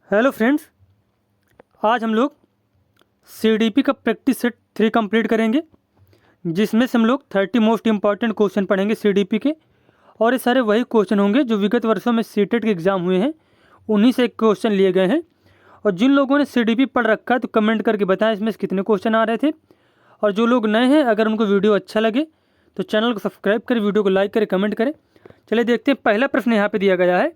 Hello friends, आज हम लोग सीडीपी का प्रैक्टिस सेट 3 कंप्लीट करेंगे, जिसमें से हम लोग 30 मोस्ट इंपॉर्टेंट क्वेश्चन पढ़ेंगे सीडीपी के। और ये सारे वही क्वेश्चन होंगे जो विगत वर्षों में सीटेट के एग्ज़ाम हुए हैं, उन्हीं से क्वेश्चन लिए गए हैं। और जिन लोगों ने सीडीपी पढ़ रखा है तो कमेंट करके बताएं इसमें से कितने क्वेश्चन आ रहे थे। और जो लोग नए हैं, अगर उनको वीडियो अच्छा लगे तो चैनल को सब्सक्राइब करें, वीडियो को लाइक करें, कमेंट करें। चलिए देखते हैं, पहला प्रश्न यहाँ पर दिया गया है।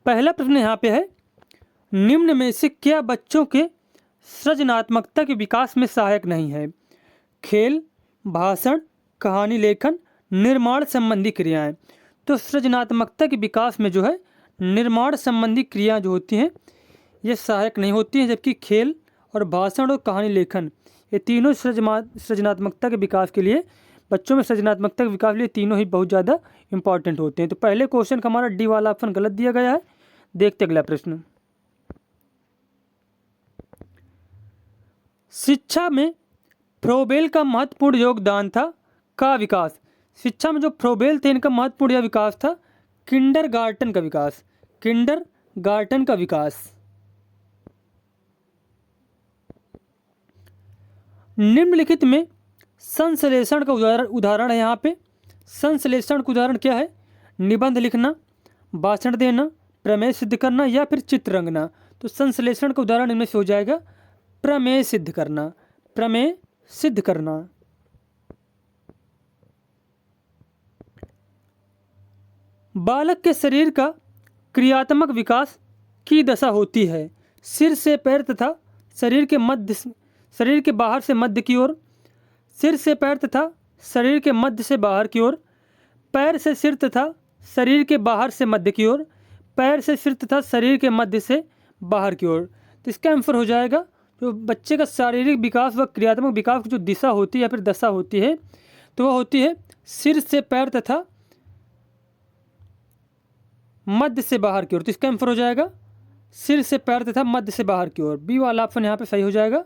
पहला प्रश्न यहाँ पे है, निम्न में से क्या बच्चों के सृजनात्मकता के विकास में सहायक नहीं है? खेल, भाषण, कहानी लेखन, निर्माण संबंधी क्रियाएं। तो सृजनात्मकता के विकास में जो है निर्माण संबंधी क्रियाएं जो होती हैं ये सहायक नहीं होती हैं, जबकि खेल और भाषण और कहानी लेखन ये तीनों सृजनात्मकता के विकास के लिए, बच्चों में सृजनात्मकता के विकास के लिए तीनों ही बहुत ज़्यादा इंपॉर्टेंट होते हैं। तो पहले क्वेश्चन का हमारा डी वाला ऑप्शन गलत दिया गया है। देखते अगला प्रश्न। शिक्षा में फ्रोबेल का महत्वपूर्ण योगदान था का विकास। शिक्षा में जो फ्रोबेल थे इनका महत्वपूर्ण यह विकास था किंडरगार्टन का विकास। किंडरगार्टन का विकास। निम्नलिखित में संश्लेषण का उदाहरण है। यहाँ पे संश्लेषण का उदाहरण क्या है? निबंध लिखना, भाषण देना, प्रमेय सिद्ध करना या फिर चित्र रंगना। तो संश्लेषण का उदाहरण इनमें से हो जाएगा प्रमेय सिद्ध करना। प्रमेय सिद्ध करना। बालक के शरीर का क्रियात्मक विकास की दशा होती है सिर से पैर तथा शरीर के बाहर से मध्य की ओर। सिर से पैर तथा शरीर के मध्य से बाहर की ओर। पैर से सिर तथा शरीर के बाहर से मध्य की ओर। पैर से सिर तथा शरीर के मध्य से बाहर की ओर। तो इसका आंसर हो जाएगा, जो बच्चे का शारीरिक विकास व क्रियात्मक विकास की जो दिशा होती है या फिर दशा होती है तो वह होती है सिर से पैर तथा मध्य से बाहर की ओर। तो इसका आंसर हो जाएगा सिर से पैर तथा मध्य से बाहर की ओर। बी वाला ऑप्शन यहाँ पे सही हो जाएगा,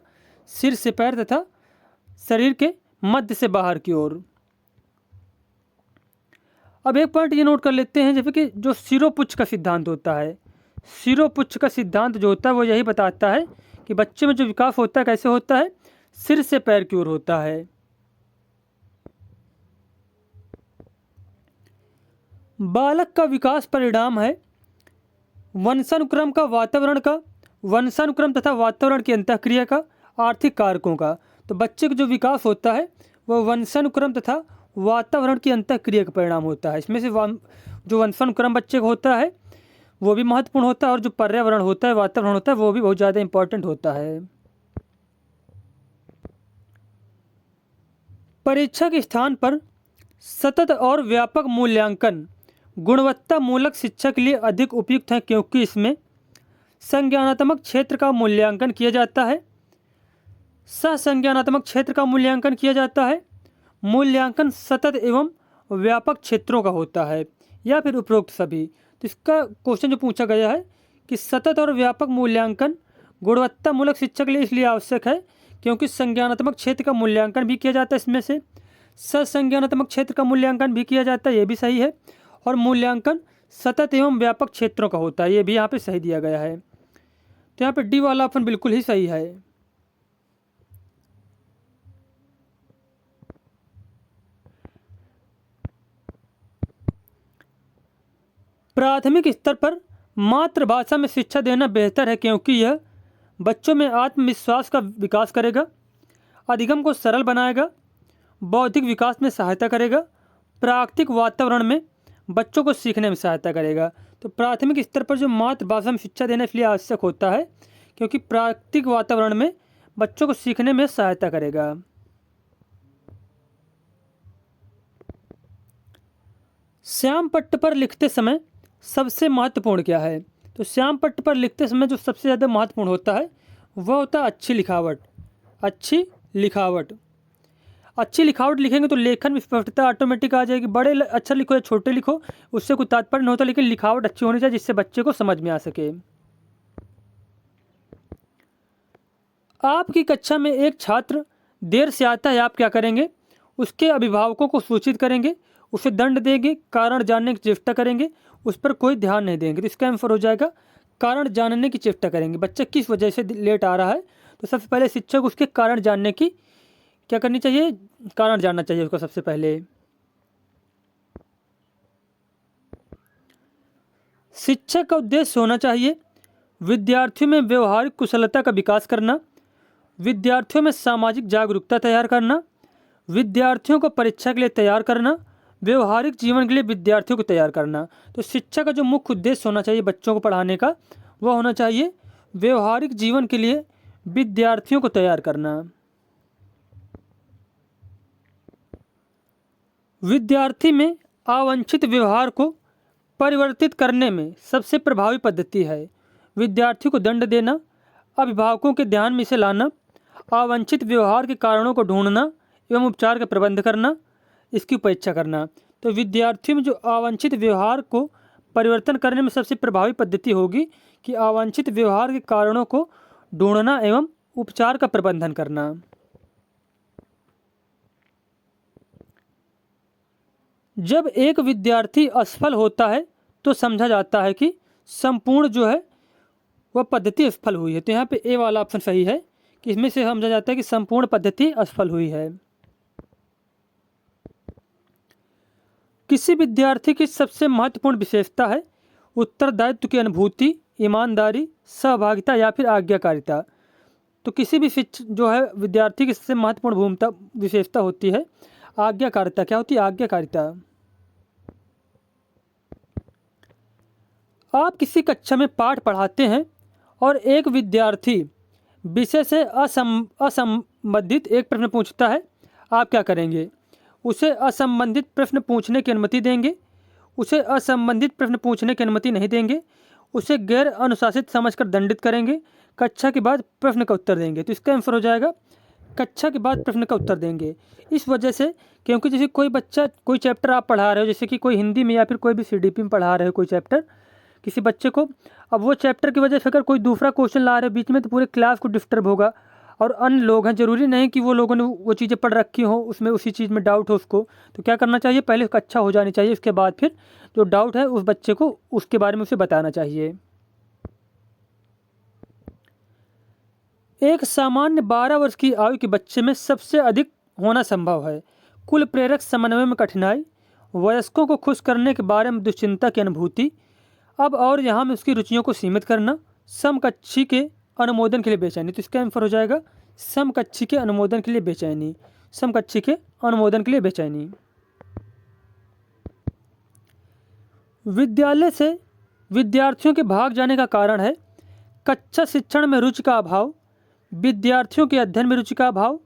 सिर से पैर तथा शरीर के मध्य से बाहर की ओर। अब एक पॉइंट ये नोट कर लेते हैं, जैसे कि जो सिरोपुच्छ का सिद्धांत होता है, सिरोपुच्छ का सिद्धांत जो होता है वो यही बताता है कि बच्चे में जो विकास होता है कैसे होता है, सिर से पैर की ओर होता है। बालक का विकास परिणाम है वंशानुक्रम तथा वातावरण की अंतःक्रिया का, आर्थिक कारकों का। तो बच्चे का जो विकास होता है वह वंशानुक्रम तथा वातावरण की अंतःक्रिया का परिणाम होता है। इसमें से जो वंशानुक्रम बच्चे का होता है वो भी महत्वपूर्ण होता है, और जो पर्यावरण होता है, वातावरण होता है, वो भी बहुत ज़्यादा इंपॉर्टेंट होता है। परीक्षा के स्थान पर सतत और व्यापक मूल्यांकन गुणवत्ता मूलक शिक्षा के लिए अधिक उपयुक्त है, क्योंकि इसमें संज्ञानात्मक क्षेत्र का मूल्यांकन किया जाता है, सहसंज्ञानात्मक क्षेत्र का मूल्यांकन किया जाता है। मूल्यांकन सतत एवं व्यापक क्षेत्रों का होता है, या फिर उपरोक्त सभी। तो इसका क्वेश्चन जो पूछा गया है कि सतत और व्यापक मूल्यांकन गुणवत्ता मूलक शिक्षा के लिए इसलिए आवश्यक है क्योंकि संज्ञानात्मक क्षेत्र का मूल्यांकन भी किया जाता है, इसमें से ससंज्ञानात्मक क्षेत्र का मूल्यांकन भी किया जाता है, ये भी सही है। और मूल्यांकन सतत एवं व्यापक क्षेत्रों का होता है, ये भी यहाँ पे सही दिया गया है। तो यहाँ पे डी वाला ऑप्शन बिल्कुल ही सही है। प्राथमिक स्तर पर मातृभाषा में शिक्षा देना बेहतर है, क्योंकि यह बच्चों में आत्मविश्वास का विकास करेगा, अधिगम को सरल बनाएगा, बौद्धिक विकास में सहायता करेगा, प्राकृतिक वातावरण में बच्चों को सीखने में सहायता करेगा। तो प्राथमिक स्तर पर जो मातृभाषा में शिक्षा देना इसलिए आवश्यक होता है क्योंकि प्राकृतिक वातावरण में बच्चों को सीखने में सहायता करेगा। श्याम पट्ट पर लिखते समय सबसे महत्वपूर्ण क्या है? तो श्याम पट्ट पर लिखते समय जो सबसे ज़्यादा महत्वपूर्ण होता है वह होता है अच्छी लिखावट। अच्छी लिखावट। अच्छी लिखावट लिखेंगे तो लेखन में स्पष्टता ऑटोमेटिक आ जाएगी। बड़े अक्षर लिखो या छोटे लिखो उससे कोई तात्पर्य नहीं होता, लेकिन लिखावट अच्छी होनी चाहिए जिससे बच्चे को समझ में आ सके। आपकी कक्षा में एक छात्र देर से आता है, आप क्या करेंगे? उसके अभिभावकों को सूचित करेंगे, उसे दंड देंगे, कारण जानने की चेष्टा करेंगे, उस पर कोई ध्यान नहीं देंगे। तो इसका आंसर हो जाएगा कारण जानने की चेष्टा करेंगे। बच्चा किस वजह से लेट आ रहा है, तो सबसे पहले शिक्षक उसके कारण जानने की क्या करनी चाहिए, कारण जानना चाहिए उसको सबसे पहले। शिक्षक का उद्देश्य होना चाहिए विद्यार्थियों में व्यवहारिक कुशलता का विकास करना, विद्यार्थियों में सामाजिक जागरूकता तैयार करना, विद्यार्थियों को परीक्षा के लिए तैयार करना, व्यवहारिक जीवन के लिए विद्यार्थियों को तैयार करना। तो शिक्षा का जो मुख्य उद्देश्य होना चाहिए बच्चों को पढ़ाने का, वह होना चाहिए व्यवहारिक जीवन के लिए विद्यार्थियों को तैयार करना। विद्यार्थी में अवांछित व्यवहार को परिवर्तित करने में सबसे प्रभावी पद्धति है विद्यार्थी को दंड देना, अभिभावकों के ध्यान में इसे लाना, अवांछित व्यवहार के कारणों को ढूंढना एवं उपचार का प्रबंध करना, इसकी उपेक्षा करना। तो विद्यार्थियों में जो अवांछित व्यवहार को परिवर्तन करने में सबसे प्रभावी पद्धति होगी कि अवांछित व्यवहार के कारणों को ढूंढना एवं उपचार का प्रबंधन करना। जब एक विद्यार्थी असफल होता है तो समझा जाता है कि संपूर्ण जो है वह पद्धति असफल हुई है। तो यहाँ पे ए वाला ऑप्शन सही है कि इसमें से समझा जाता है कि संपूर्ण पद्धति असफल हुई है। किसी विद्यार्थी की सबसे महत्वपूर्ण विशेषता है उत्तरदायित्व की अनुभूति, ईमानदारी, सहभागिता या फिर आज्ञाकारिता। तो किसी भी जो है विद्यार्थी की सबसे महत्वपूर्ण भूमिका विशेषता होती है आज्ञाकारिता। क्या होती है आज्ञाकारिता? आप किसी कक्षा में पाठ पढ़ाते हैं और एक विद्यार्थी विषय से असंबंधित एक प्रश्न पूछता है, आप क्या करेंगे? उसे असंबंधित प्रश्न पूछने की अनुमति देंगे, उसे असंबंधित प्रश्न पूछने की अनुमति नहीं देंगे, उसे गैर अनुशासित समझकर दंडित करेंगे, कक्षा के बाद प्रश्न का उत्तर देंगे। तो इसका आंसर हो जाएगा कक्षा के बाद प्रश्न का उत्तर देंगे। इस वजह से क्योंकि जैसे कोई बच्चा कोई चैप्टर आप पढ़ा रहे हो, जैसे कि कोई हिंदी में या फिर कोई भी सीडीपी में पढ़ा रहे हो कोई चैप्टर किसी बच्चे को, अब वो चैप्टर की वजह से अगर कोई दूसरा क्वेश्चन ला रहे हो बीच में तो पूरे क्लास को डिस्टर्ब होगा। और अन्य लोग हैं, ज़रूरी नहीं कि वो लोगों ने वो चीज़ें पढ़ रखी हो, उसमें उसी चीज़ में डाउट हो उसको। तो क्या करना चाहिए, पहले उसका अच्छा हो जानी चाहिए, उसके बाद फिर जो डाउट है उस बच्चे को उसके बारे में उसे बताना चाहिए। एक सामान्य 12 वर्ष की आयु के बच्चे में सबसे अधिक होना संभव है कुल प्रेरक समन्वय में कठिनाई, वयस्कों को खुश करने के बारे में दुश्चिंता की अनुभूति, अब और यहाँ में उसकी रुचियों को सीमित करना, समकक्षी के अनुमोदन के लिए बेचैनी। तो इसका आंसर हो जाएगा समकक्षी के अनुमोदन के लिए बेचैनी, समकक्षी के अनुमोदन के लिए बेचैनी। विद्यालय से विद्यार्थियों के भाग जाने का कारण है कक्षा शिक्षण में रुचि का अभाव, विद्यार्थियों के अध्ययन में रुचि का अभाव,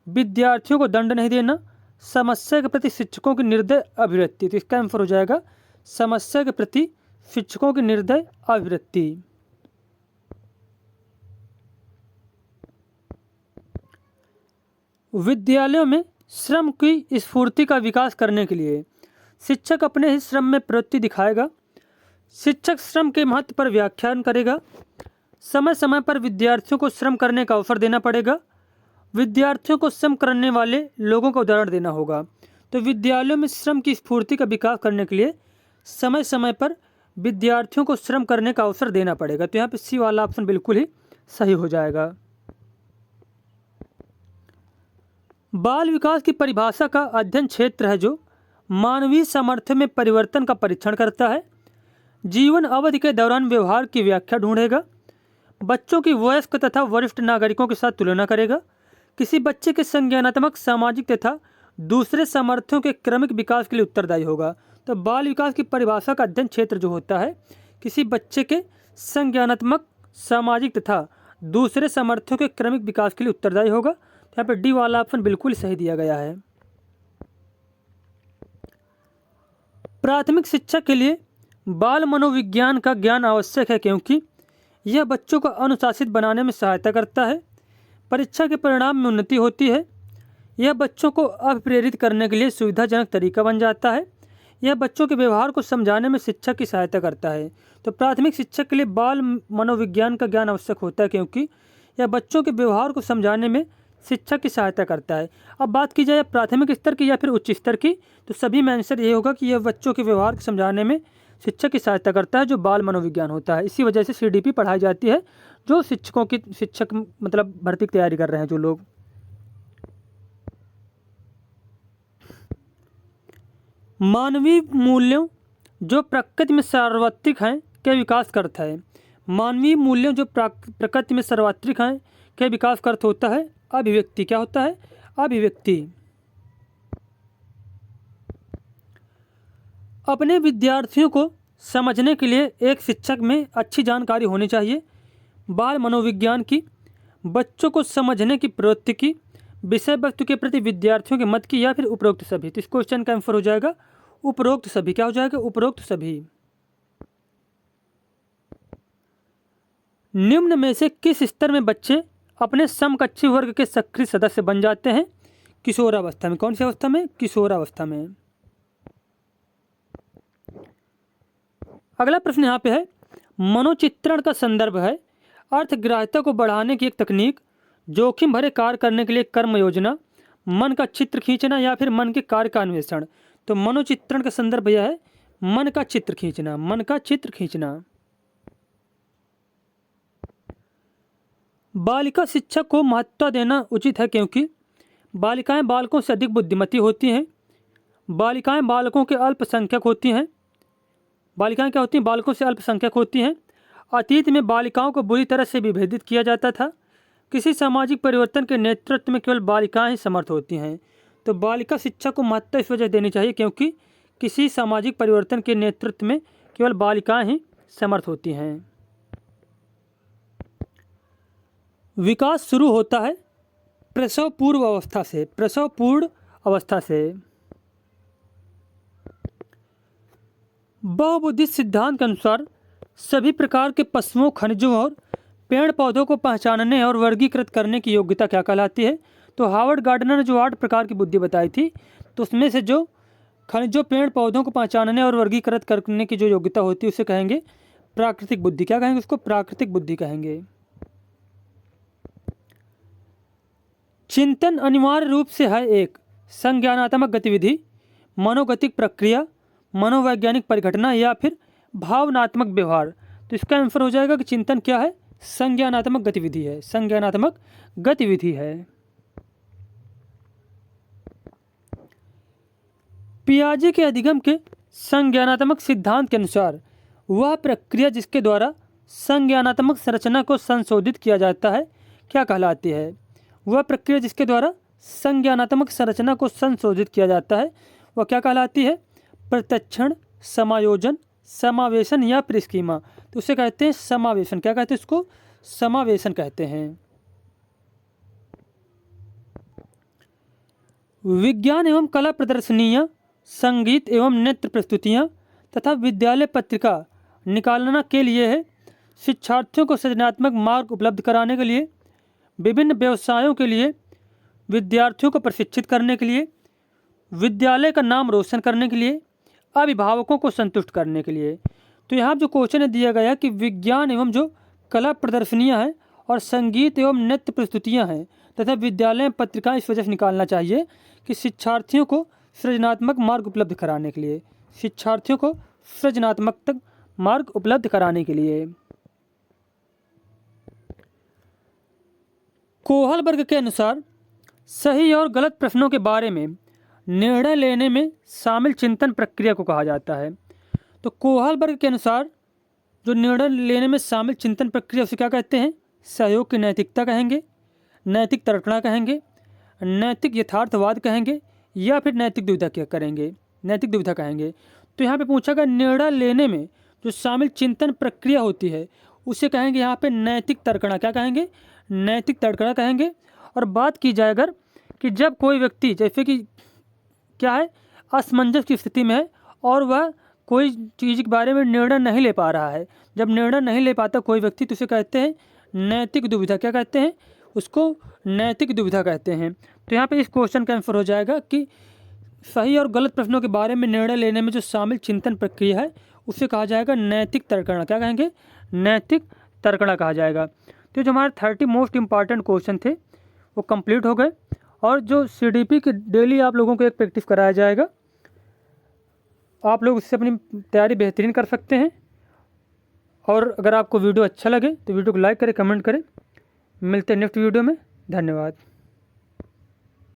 विद्यार्थियों को दंड नहीं देना, समस्या के प्रति शिक्षकों की निर्दय अभिवृत्ति। तो इसका आंसर हो जाएगा समस्या के प्रति शिक्षकों की निर्दय अभिवृत्ति। विद्यालयों में श्रम की स्फूर्ति का विकास करने के लिए शिक्षक अपने ही श्रम में प्रवृत्ति दिखाएगा, शिक्षक श्रम के महत्व पर व्याख्यान करेगा, समय समय पर विद्यार्थियों को श्रम करने का अवसर देना पड़ेगा, विद्यार्थियों को श्रम करने वाले लोगों का उदाहरण देना होगा। तो विद्यालयों में श्रम की स्फूर्ति का विकास करने के लिए समय समय पर विद्यार्थियों को श्रम करने का अवसर देना पड़ेगा। तो यहाँ पे सी वाला ऑप्शन बिल्कुल ही सही हो जाएगा। बाल विकास की परिभाषा का अध्ययन क्षेत्र है जो मानवीय सामर्थ्य में परिवर्तन का परीक्षण करता है, जीवन अवधि के दौरान व्यवहार की व्याख्या ढूंढेगा, बच्चों की वयस्क तथा वरिष्ठ नागरिकों के साथ तुलना करेगा, किसी बच्चे के संज्ञानात्मक, सामाजिक तथा दूसरे सामर्थ्यों के क्रमिक विकास के लिए उत्तरदायी होगा। तो बाल विकास की परिभाषा का अध्ययन क्षेत्र जो होता है किसी बच्चे के संज्ञानात्मक, सामाजिक तथा दूसरे सामर्थ्यों के क्रमिक विकास के लिए उत्तरदायी होगा। यहाँ पर डी वाला ऑप्शन बिल्कुल सही दिया गया है। प्राथमिक शिक्षा के लिए बाल मनोविज्ञान का ज्ञान आवश्यक है क्योंकि यह बच्चों को अनुशासित बनाने में सहायता करता है, परीक्षा के परिणाम में उन्नति होती है, यह बच्चों को अभिप्रेरित करने के लिए सुविधाजनक तरीका बन जाता है, यह बच्चों के व्यवहार को समझाने में शिक्षक की सहायता करता है। तो प्राथमिक शिक्षक के लिए बाल मनोविज्ञान का ज्ञान आवश्यक होता है क्योंकि यह बच्चों के व्यवहार को समझाने में शिक्षक की सहायता करता है। अब बात की जाए प्राथमिक स्तर की या फिर उच्च स्तर की, तो सभी में आंसर ये होगा कि यह बच्चों के व्यवहार को समझाने में शिक्षक की सहायता करता है, जो बाल मनोविज्ञान होता है। इसी वजह से सीडीपी पढ़ाई जाती है, जो शिक्षक मतलब भर्ती की तैयारी कर रहे हैं जो लोग। मानवीय मूल्यों जो प्रकृति में सार्वत्रिक हैं के विकास का अर्थ है। मानवीय मूल्यों जो प्रकृति में सार्वत्रिक हैं के विकास का अर्थ होता है अभिव्यक्ति। क्या होता है? अभिव्यक्ति। अपने विद्यार्थियों को समझने के लिए एक शिक्षक में अच्छी जानकारी होनी चाहिए। बाल मनोविज्ञान की बच्चों को समझने की प्रवृत्ति की, विषय वस्तु के प्रति विद्यार्थियों के मत की, या फिर उपरोक्त सभी। तो इस क्वेश्चन का आंसर हो जाएगा उपरोक्त सभी। क्या हो जाएगा? उपरोक्त सभी। निम्न में से किस स्तर में बच्चे अपने समकक्षी वर्ग के सक्रिय सदस्य बन जाते हैं? किशोरावस्था में। कौन सी अवस्था में? किशोरावस्था में। अगला प्रश्न यहाँ पे है, मनोचित्रण का संदर्भ है अर्थग्राह्यता को बढ़ाने की एक तकनीक, जोखिम भरे कार्य करने के लिए कर्म योजना, मन का चित्र खींचना, या फिर मन के कार्य का अन्वेषण। तो मनोचित्रण का संदर्भ यह है मन का चित्र खींचना। मन का चित्र खींचना। बालिका शिक्षा को महत्व देना उचित है क्योंकि बालिकाएं बालकों से अधिक बुद्धिमती होती हैं। बालिकाएं बालकों के अल्पसंख्यक होती हैं। बालिकाएं क्या होती हैं? बालकों से अल्पसंख्यक होती हैं। अतीत में बालिकाओं को बुरी तरह से विभेदित किया जाता था। किसी सामाजिक परिवर्तन के नेतृत्व में केवल बालिकाएं ही समर्थ होती हैं। तो बालिका शिक्षा को महत्व इस वजह देनी चाहिए क्योंकि किसी सामाजिक परिवर्तन के नेतृत्व में केवल बालिकाएं ही समर्थ होती हैं। विकास शुरू होता है प्रसव पूर्व अवस्था से। प्रसव पूर्व अवस्था से। बहुबुद्धिस्ट सिद्धांत के अनुसार सभी प्रकार के पशुओं, खनिजों और पेड़ पौधों को पहचानने और वर्गीकृत करने की योग्यता क्या कहलाती है? तो हावर्ड गार्डनर ने जो 8 प्रकार की बुद्धि बताई थी, तो उसमें से जो खनिजों, पेड़ पौधों को पहचानने और वर्गीकृत करने की जो योग्यता होती है उसे कहेंगे प्राकृतिक बुद्धि। क्या कहेंगे उसको? प्राकृतिक बुद्धि कहेंगे। चिंतन अनिवार्य रूप से है एक संज्ञानात्मक गतिविधि, मनोगतिक प्रक्रिया, मनोवैज्ञानिक परिघटना, या फिर भावनात्मक व्यवहार। तो इसका आंसर हो जाएगा कि चिंतन क्या है? संज्ञानात्मक गतिविधि है। संज्ञानात्मक गतिविधि है। पियाजे के अधिगम के संज्ञानात्मक सिद्धांत के अनुसार वह प्रक्रिया जिसके द्वारा संज्ञानात्मक संरचना को संशोधित किया जाता है क्या कहलाती है? वह प्रक्रिया जिसके द्वारा संज्ञानात्मक संरचना को संशोधित किया जाता है वह क्या कहलाती है? प्रत्यक्षण, समायोजन, समावेशन या फिर स्कीमा। तो उसे कहते हैं समावेशन। क्या कहते हैं इसको? समावेशन कहते हैं। विज्ञान एवं कला प्रदर्शनियाँ, संगीत एवं नृत्य प्रस्तुतियाँ तथा विद्यालय पत्रिका निकालना के लिए है शिक्षार्थियों को सृजनात्मक मार्ग उपलब्ध कराने के लिए, विभिन्न व्यवसायों के लिए, विद्यार्थियों को प्रशिक्षित करने के लिए, विद्यालय का नाम रोशन करने के लिए, अभिभावकों को संतुष्ट करने के लिए। तो यहाँ जो क्वेश्चन दिया गया कि विज्ञान एवं जो कला प्रदर्शनियाँ हैं और संगीत एवं नृत्य प्रस्तुतियाँ हैं तथा विद्यालय पत्रिकाएँ इस वजह से निकालना चाहिए कि शिक्षार्थियों को सृजनात्मक मार्ग उपलब्ध कराने के लिए। शिक्षार्थियों को सृजनात्मक मार्ग उपलब्ध कराने के लिए। कोहलबर्ग के अनुसार सही और गलत प्रश्नों के बारे में निर्णय लेने में शामिल चिंतन प्रक्रिया को कहा जाता है। तो कोहलबर्ग के अनुसार जो निर्णय लेने में शामिल चिंतन प्रक्रिया उसे क्या कहते हैं? सहयोग की नैतिकता कहेंगे, नैतिक तर्कणा कहेंगे, नैतिक यथार्थवाद कहेंगे, या फिर नैतिक दुविधा क्या करेंगे? नैतिक दुविधा कहेंगे। तो यहाँ पे पूछा गया निर्णय लेने में जो शामिल चिंतन प्रक्रिया होती है उसे कहेंगे यहाँ पे नैतिक तर्कणा। क्या कहेंगे? नैतिक तर्कणा कहेंगे। और बात की जाए अगर कि जब कोई व्यक्ति जैसे कि क्या है असमंजस की स्थिति में है और वह कोई चीज़ के बारे में निर्णय नहीं ले पा रहा है, जब निर्णय नहीं ले पाता कोई व्यक्ति तो उसे कहते हैं नैतिक दुविधा। क्या कहते हैं उसको? नैतिक दुविधा कहते हैं। तो यहाँ पे इस क्वेश्चन का आंसर हो जाएगा कि सही और गलत प्रश्नों के बारे में निर्णय लेने में जो शामिल चिंतन प्रक्रिया है उसे कहा जाएगा नैतिक तर्कणा। क्या कहेंगे? नैतिक तर्कणा कहा जाएगा। तो जो हमारे 30 मोस्ट इम्पॉर्टेंट क्वेश्चन थे वो कंप्लीट हो गए। और जो CDP की डेली आप लोगों को एक प्रैक्टिस कराया जाएगा, आप लोग उससे अपनी तैयारी बेहतरीन कर सकते हैं। और अगर आपको वीडियो अच्छा लगे तो वीडियो को लाइक करें, कमेंट करें। मिलते हैं नेक्स्ट वीडियो में। धन्यवाद।